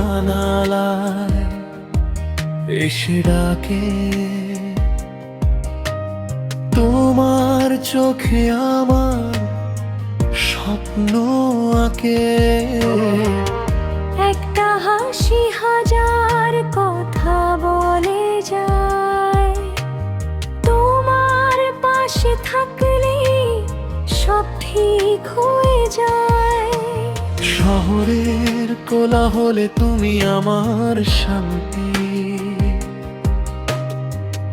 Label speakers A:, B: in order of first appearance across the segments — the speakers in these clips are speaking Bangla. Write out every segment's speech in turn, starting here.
A: জানালায় এসে ডাকে, তোমার চোখে আমার স্বপ্ন আঁকে।
B: একটা হাসি হাজার কথা বলে যায়, তোমার পাশে থাকলে সব ঠিক হয়ে যায়।
A: শহরের কোলাহলে তুমি আমার শান্তি,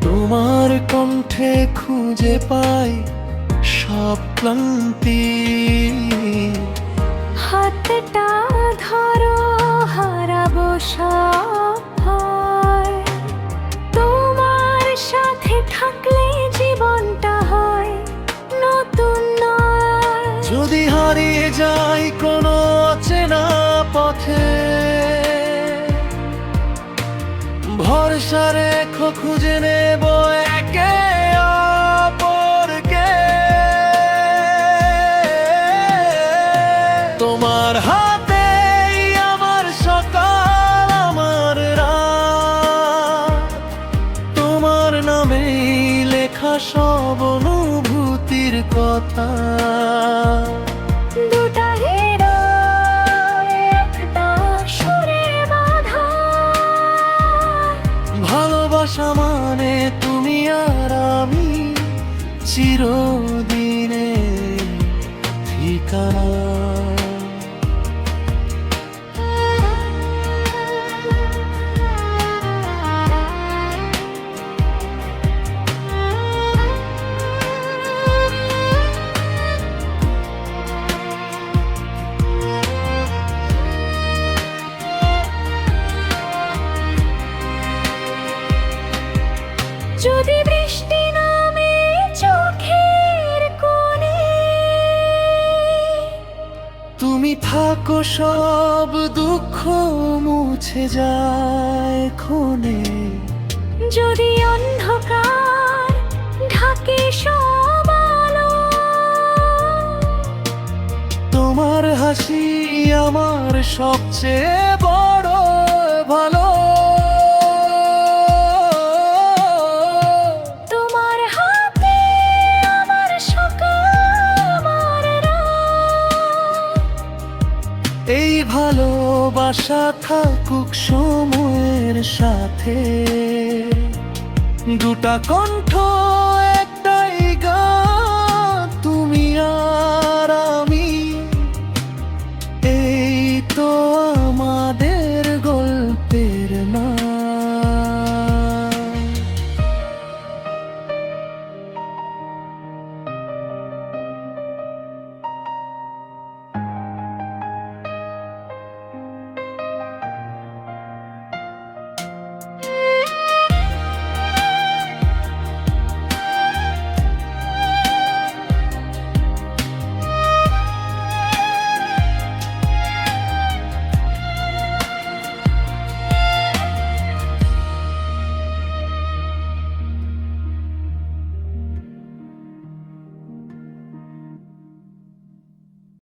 A: তোমার কণ্ঠে খুঁজে পাই সব ক্লান্তি।
B: হাতটা ধরো, হারাবো সব ভয়, তোমার সাথে থাকলে জীবনটা হয় নতুন নয়।
A: যদি হারিয়ে যাই কোনো অচেনা পথে, ভরসা রেখো খুঁজে নেব একে অপরকে। তোমার হাতেই আমার সকাল, আমার রাত, তোমার নামেই লেখা সব অনুভূতির কথা।
B: দুটা হৃদয় একটা সুরে বাঁধা,
A: ভালোবাসা মানে তুমি আর আমি, চিরদিনে ঠিকানা।
B: যদি বৃষ্টি নামে চোখের কোণে,
A: তুমি থাকো সব দুঃখ মুছে যায় ক্ষণে।
B: যদি অন্ধকার ঢাকে সব আলো,
A: তোমার হাসি আমার সবচেয়ে বড় ভালো।
B: তোমার হাতে আমার সকাল, আমার রাত।
A: এই ভালোবাসা থাকুক সময়ের সাথে, দুটা কণ্ঠ